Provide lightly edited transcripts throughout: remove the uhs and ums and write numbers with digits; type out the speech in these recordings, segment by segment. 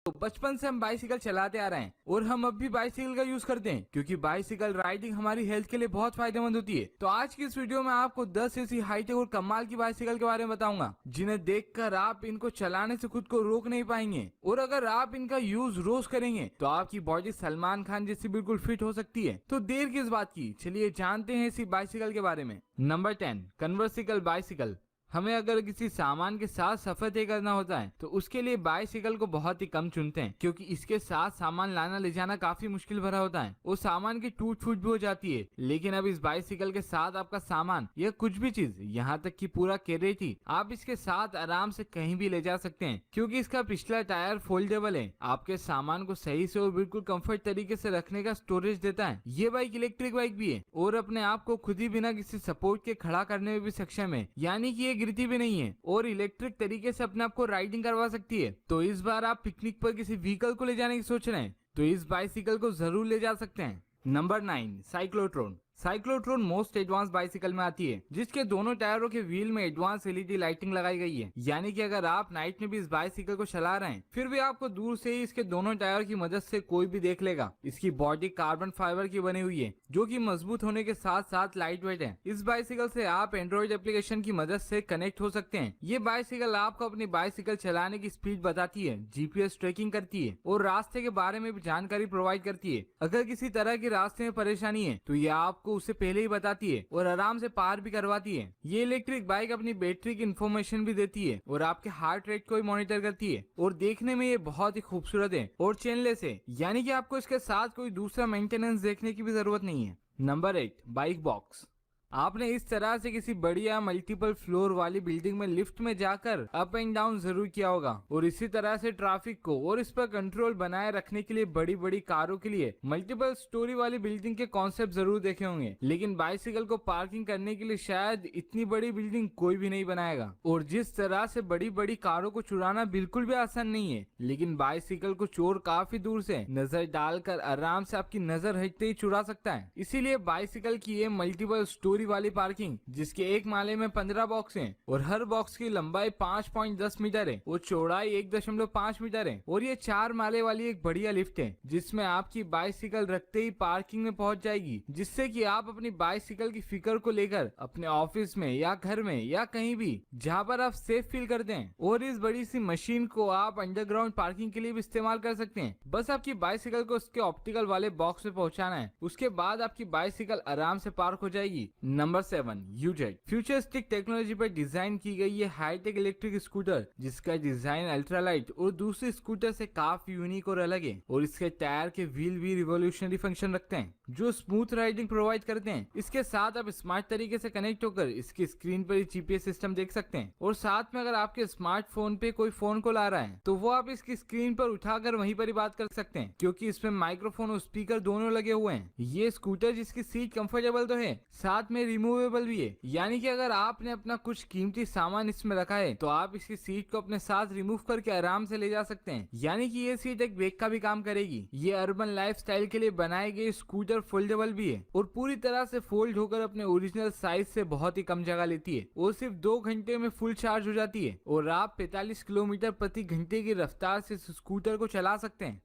तो बचपन से हम बाइसिकल चलाते आ रहे हैं और हम अब भी बाइसिकल का यूज करते हैं क्योंकि बाइसिकल राइडिंग हमारी हेल्थ के लिए बहुत फायदेमंद होती है। तो आज की इस वीडियो में आपको 10 ऐसी हाईटेक और कमाल की बाइसिकल के बारे में बताऊंगा जिन्हें देखकर आप इनको चलाने से खुद को रोक नहीं पाएंगे, और अगर आप इनका यूज रोज करेंगे तो आपकी बॉडी सलमान खान जैसी बिल्कुल फिट हो सकती है। तो देर किस बात की, चलिए जानते हैं इसी बाइसिकल के बारे में। नंबर 10, कन्वर्सिकल बाइसिकल। हमें अगर किसी सामान के साथ सफर तय करना होता है तो उसके लिए बाइसिकल को बहुत ही कम चुनते हैं क्योंकि इसके साथ सामान लाना ले जाना काफी मुश्किल भरा होता है। उस सामान की टूट फूट भी हो जाती है। लेकिन अब इस बाइसिकल के साथ आपका सामान या कुछ भी चीज, यहाँ तक कि पूरा कैरेट ही आप इसके साथ आराम से कहीं भी ले जा सकते हैं क्योंकि इसका पिछला टायर फोल्डेबल है। आपके सामान को सही से और बिल्कुल कंफर्ट तरीके से रखने का स्टोरेज देता है। ये बाइक इलेक्ट्रिक बाइक भी है और अपने आप को खुद ही बिना किसी सपोर्ट के खड़ा करने में भी सक्षम है, यानी कि गिरती भी नहीं है और इलेक्ट्रिक तरीके से अपने आप को राइडिंग करवा सकती है। तो इस बार आप पिकनिक पर किसी व्हीकल को ले जाने की सोच रहे हैं तो इस बाइसिकल को जरूर ले जा सकते हैं। Number 9, cyclotron. Cyclotron most advance bicycle में आती है जिसके दोनों टायरों के व्हील में एडवांस एलईडी लाइटिंग लगाई गई है, यानी कि अगर आप नाइट में भी इस बाइसिकल को चला रहे हैं फिर भी आपको दूर से ही इसके दोनों टायर की मदद से कोई भी देख लेगा। इसकी बॉडी कार्बन फाइबर की बनी हुई है जो कि मजबूत होने के साथ साथ लाइट वेट है। इस बाइसिकल से आप एंड्रॉइड एप्लीकेशन की मदद से कनेक्ट हो सकते हैं। ये बाइसिकल आपको अपनी बाइसिकल चलाने की स्पीड बताती है, जीपीएस ट्रैकिंग करती है और रास्ते के बारे में भी जानकारी प्रोवाइड करती है। अगर किसी तरह की रास्ते में परेशानी है तो ये आपको उसे पहले ही बताती है और आराम से पार भी करवाती है। ये इलेक्ट्रिक बाइक अपनी बैटरी की इंफॉर्मेशन भी देती है और आपके हार्ट रेट को भी मॉनिटर करती है और देखने में ये बहुत ही खूबसूरत है और चेनलेस है, यानी कि आपको इसके साथ कोई दूसरा मेंटेनेंस देखने की भी जरूरत नहीं है। Number 8, bike box. आपने इस तरह से किसी बढ़िया मल्टीपल फ्लोर वाली बिल्डिंग में लिफ्ट में जाकर अप एंड डाउन जरूर किया होगा और इसी तरह से ट्रैफिक को और इस पर कंट्रोल बनाए रखने के लिए बड़ी बड़ी कारों के लिए मल्टीपल स्टोरी वाली बिल्डिंग के कॉन्सेप्ट जरूर देखे होंगे। लेकिन बाइसिकल को पार्किंग करने के लिए शायद इतनी बड़ी बिल्डिंग कोई भी नहीं बनाएगा। और जिस तरह से बड़ी बड़ी कारों को चुराना बिल्कुल भी आसान नहीं है, लेकिन बाइसिकल को चोर काफी दूर से नजर डालकर आराम से आपकी नजर हटते ही चुरा सकता है। इसीलिए बाइसिकल की ये मल्टीपल स्टोरी वाली पार्किंग जिसके एक माले में 15 बॉक्स हैं और हर बॉक्स की लंबाई 5.10 मीटर है और चौड़ाई 1.5 मीटर है और ये 4 माले वाली एक बढ़िया लिफ्ट है जिसमें आपकी बाइसिकल रखते ही पार्किंग में पहुंच जाएगी, जिससे कि आप अपनी बाइसिकल की फिक्र को लेकर अपने ऑफिस में या घर में या कहीं भी जहां पर आप सेफ फील करते हैं। और इस बड़ी सी मशीन को आप अंडरग्राउंड पार्किंग के लिए भी इस्तेमाल कर सकते हैं। बस आपकी बाइसिकल को उसके ऑप्टिकल वाले बॉक्स में पहुंचाना है, उसके बाद आपकी बाइसिकल आराम से पार्क हो जाएगी। नंबर 7, यूजेट। फ्यूचरिस्टिक टेक्नोलॉजी पर डिजाइन की गई ये हाईटेक इलेक्ट्रिक स्कूटर जिसका डिजाइन अल्ट्रालाइट और दूसरे स्कूटर से काफी यूनिक और अलग है और इसके टायर के व्हील भी रिवोल्यूशनरी फंक्शन रखते हैं जो स्मूथ राइडिंग प्रोवाइड करते हैं। इसके साथ आप स्मार्ट तरीके से कनेक्ट होकर इसकी स्क्रीन पर जीपीएस सिस्टम देख सकते हैं और साथ में अगर आपके स्मार्टफोन पे कोई फोन कॉल आ रहा है तो वो आप इसकी स्क्रीन पर उठाकर वहीं पर ही बात कर सकते हैं क्योंकि इसमें माइक्रोफोन और स्पीकर दोनों लगे हुए हैं। ये स्कूटर जिसकी सीट कंफर्टेबल तो है साथ में रिमूवेबल भी है, यानी कि अगर आपने अपना कुछ कीमती सामान इसमें रखा है तो आप इसकी सीट को अपने साथ रिमूव करके आराम से ले जा सकते हैं, यानी कि ये सीट एक बैग का भी काम करेगी। ये अर्बन लाइफस्टाइल के लिए बनाए गए स्कूटर फोल्डेबल भी है और पूरी तरह से फोल्ड होकर अपने ओरिजिनल साइज से बहुत ही कम जगह लेती है और सिर्फ 2 घंटे में फुल चार्ज हो जाती है और आप 45 किलोमीटर प्रति घंटे की रफ्तार से स्कूटर को चला सकते हैं।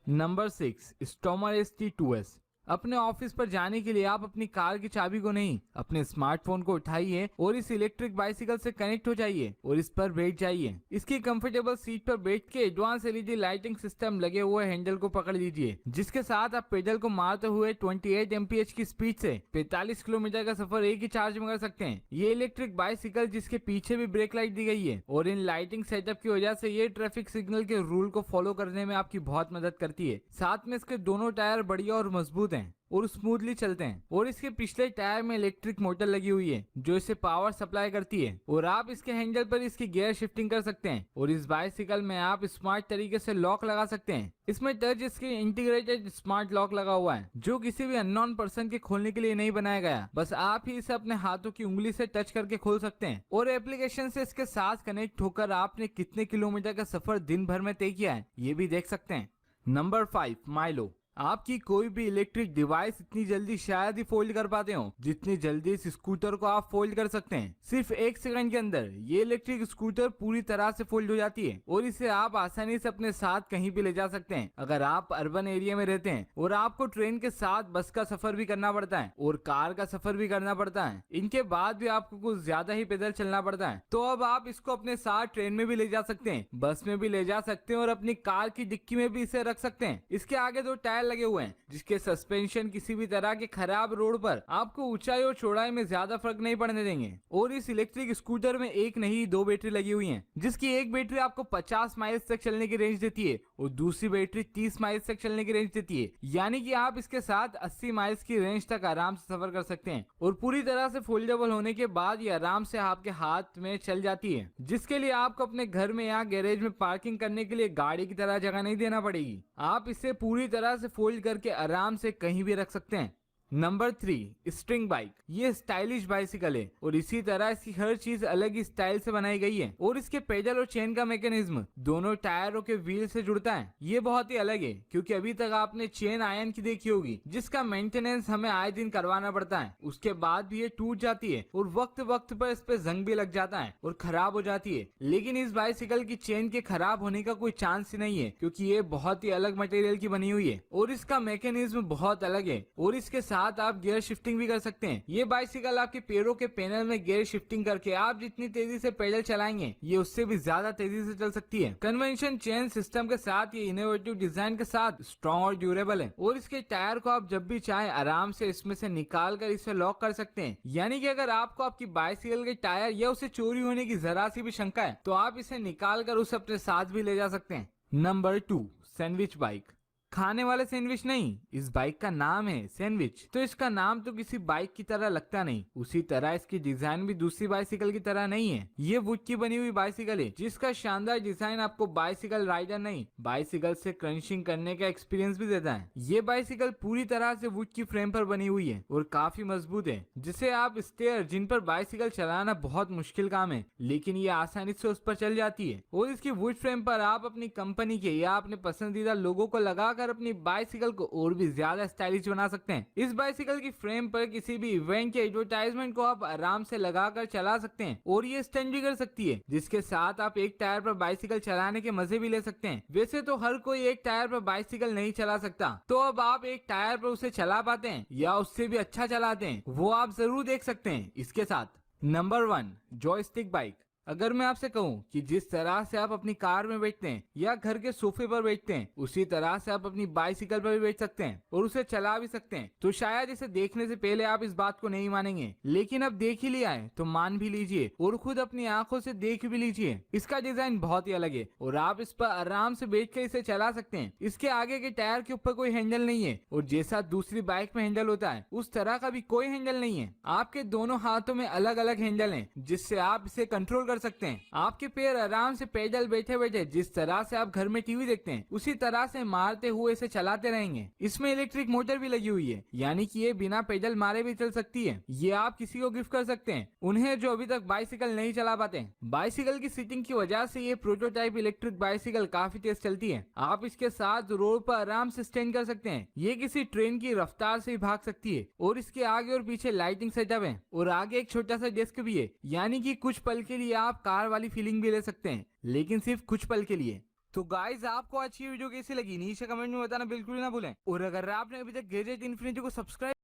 Number 6, Starmer ST2S। अपने ऑफिस पर जाने के लिए आप अपनी कार की चाबी को नहीं, अपने स्मार्टफोन को उठाइए और इस इलेक्ट्रिक बाइसिकल से कनेक्ट हो जाइए और इस पर बैठ जाइए। इसकी कंफर्टेबल सीट पर बैठ के एडवांस एलईडी लाइटिंग सिस्टम लगे हुए हैंडल को पकड़ लीजिए जिसके साथ आप पेडल को मारते हुए 28 एमपीएच की स्पीड से 45 किलोमीटर का सफर एक ही चार्ज में कर सकते हैं। ये इलेक्ट्रिक बाइसिकल जिसके पीछे भी ब्रेक लाइट दी गई है और इन लाइटिंग सेटअप की वजह से ये ट्रैफिक सिग्नल के रूल को फॉलो करने में आपकी बहुत मदद करती है। साथ में इसके दोनों टायर बढ़िया और मजबूत हैं और स्मूथली चलते हैं और इसके पिछले टायर में इलेक्ट्रिक मोटर लगी हुई है जो इसे पावर सप्लाई करती है और आप इसके हैंडल पर इसकी गियर शिफ्टिंग कर सकते हैं और इस बाइसिकल में आप स्मार्ट तरीके से लॉक लगा सकते हैं। इसमें touch screen integrated smart lock लगा हुआ है जो किसी भी अननोन पर्सन के खोलने के लिए नहीं बनाया गया, बस आप ही इसे अपने हाथों की उंगली से टच करके खोल सकते हैं और एप्लीकेशन से इसके साथ कनेक्ट होकर आपने कितने किलोमीटर का सफर दिन भर में तय किया है ये भी देख सकते हैं। Number 5, Milo. आपकी कोई भी इलेक्ट्रिक डिवाइस इतनी जल्दी शायद ही फोल्ड कर पाते हो जितनी जल्दी इस स्कूटर को आप फोल्ड कर सकते हैं। सिर्फ 1 सेकंड के अंदर ये इलेक्ट्रिक स्कूटर पूरी तरह से फोल्ड हो जाती है और इसे आप आसानी से अपने साथ कहीं भी ले जा सकते हैं। अगर आप अर्बन एरिया में रहते हैं और आपको ट्रेन के साथ बस का सफर भी करना पड़ता है और कार का सफर भी करना पड़ता है, इनके बाद भी आपको कुछ ज्यादा ही पैदल चलना पड़ता है, तो अब आप इसको अपने साथ ट्रेन में भी ले जा सकते हैं, बस में भी ले जा सकते हैं और अपनी कार की डिक्की में भी इसे रख सकते हैं। इसके आगे 2 टायर लगे हुए हैं जिसके सस्पेंशन किसी भी तरह के खराब रोड पर आपको ऊंचाई और चौड़ाई में ज्यादा फर्क नहीं पड़ने देंगे। और इस इलेक्ट्रिक स्कूटर में एक नहीं 2 बैटरी लगी हुई हैं, जिसकी एक बैटरी आपको 50 माइल्स तक चलने की रेंज देती है और दूसरी बैटरी 30 माइल्स तक चलने की रेंज देती है। यानी कि आप इसके साथ 80 माइल्स की रेंज तक आराम से सफर कर सकते हैं और पूरी तरह से फोल्डेबल होने के बाद ये आराम से आपके हाथ में चल जाती है, जिसके लिए आपको अपने घर में या गैरेज में पार्किंग करने के लिए गाड़ी की तरह जगह नहीं देना पड़ेगी। आप इसे पूरी तरह से फोल्ड करके आराम से कहीं भी रख सकते हैं। Number 3, string bike. ये स्टाइलिश बाइसिकल है और इसी तरह इसकी हर चीज अलग ही स्टाइल से बनाई गई है और इसके पेडल और चेन का मैकेनिज्म दोनों टायरों के व्हील से जुड़ता है। ये बहुत ही अलग है क्योंकि अभी तक आपने चेन आयन की देखी होगी जिसका मेंटेनेंस हमें आए दिन करवाना पड़ता है, उसके बाद भी ये टूट जाती है और वक्त वक्त पर इस पे जंग भी लग जाता है और खराब हो जाती है। लेकिन इस बाइसिकल की चेन के खराब होने का कोई चांस ही नहीं है क्योंकि ये बहुत ही अलग मटेरियल की बनी हुई है और इसका मैकेनिज्म बहुत अलग है और इसके साथ आप गियर शिफ्टिंग भी कर सकते हैं। ये बाइसिकल आपके पैरों के पैनल में गियर शिफ्टिंग करके आप जितनी तेजी से पैडल चलाएंगे ये उससे भी ज्यादा तेजी से चल सकती है। कन्वेंशन चेन सिस्टम के साथ ये इनोवेटिव डिजाइन के साथ स्ट्रॉन्ग और ड्यूरेबल है और इसके टायर को आप जब भी चाहे आराम से इसमें से निकाल कर इसे लॉक कर सकते हैं। यानी कि अगर आपको आपकी बाइसिकल के टायर या उसे चोरी होने की जरा सी भी शंका है तो आप इसे निकाल कर उसे अपने साथ भी ले जा सकते हैं। Number 2, sandwich bike. खाने वाले सैंडविच नहीं, इस बाइक का नाम है सैंडविच, तो इसका नाम तो किसी बाइक की तरह लगता नहीं, उसी तरह इसकी डिजाइन भी दूसरी बाइसिकल की तरह नहीं है। ये वुड की बनी हुई बाइसिकल है जिसका शानदार डिजाइन आपको बाइसिकल राइडर नहीं बाइसिकल से क्रंचिंग करने का एक्सपीरियंस भी देता है। ये बाइसिकल पूरी तरह से वुड की फ्रेम पर बनी हुई है और काफी मजबूत है, जिसे आप स्टेयर जिन पर बाइसिकल चलाना बहुत मुश्किल काम है लेकिन ये आसानी से उस पर चल जाती है और इसकी वुड फ्रेम पर आप अपनी कंपनी के या अपने पसंदीदा लोगो को लगा अपनी बाइसिकल को और भी ज्यादा स्टाइलिश बना सकते हैं। इस बाइसिकल की फ्रेम पर किसी भी इवेंट के एडवर्टाइजमेंट को आप आराम से लगाकर चला सकते हैं और ये स्टैंड भी कर सकती है, जिसके साथ आप एक टायर पर बाइसिकल चलाने के मजे भी ले सकते हैं। वैसे तो हर कोई एक टायर पर बाइसिकल नहीं चला सकता, तो अब आप एक टायर पर उसे चला पाते हैं या उससे भी अच्छा चलाते हैं वो आप जरूर देख सकते हैं इसके साथ। Number 1, joystick bike. अगर मैं आपसे कहूं कि जिस तरह से आप अपनी कार में बैठते हैं या घर के सोफे पर बैठते हैं उसी तरह से आप अपनी बाइसिकल पर भी बैठ सकते हैं और उसे चला भी सकते हैं, तो शायद इसे देखने से पहले आप इस बात को नहीं मानेंगे, लेकिन अब देख ही लिया है तो मान भी लीजिए और खुद अपनी आंखों से देख भी लीजिए। इसका डिजाइन बहुत ही अलग है और आप इस पर आराम से बैठ कर इसे चला सकते हैं। इसके आगे के टायर के ऊपर कोई हैंडल नहीं है और जैसा दूसरी बाइक में हैंडल होता है उस तरह का भी कोई हैंडल नहीं है। आपके दोनों हाथों में अलग अलग हैंडल है जिससे आप इसे कंट्रोल कर सकते हैं। आपके पैर आराम से पैडल बैठे बैठे जिस तरह से आप घर में टीवी देखते हैं उसी तरह से मारते हुए इसे चलाते रहेंगे। इसमें इलेक्ट्रिक मोटर भी लगी हुई है यानी कि ये बिना पैडल मारे भी चल सकती है। ये आप किसी को गिफ्ट कर सकते हैं उन्हें जो अभी तक बाइसिकल नहीं चला पाते। बाइसिकल की सीटिंग की वजह से ये प्रोटोटाइप इलेक्ट्रिक बाइसिकल काफी तेज चलती है। आप इसके साथ रोड पर आराम से स्टैंड कर सकते हैं। ये किसी ट्रेन की रफ्तार से भाग सकती है और इसके आगे और पीछे लाइटिंग सेटअप है और आगे एक छोटा सा डेस्क भी है, यानी कि कुछ पल के लिए आप कार वाली फीलिंग भी ले सकते हैं, लेकिन सिर्फ कुछ पल के लिए। तो गाइज आपको आज की वीडियो कैसी लगी नीचे कमेंट में बताना बिल्कुल ना भूलें और अगर आपने अभी तक गैजेट इन्फिनिटी को सब्सक्राइब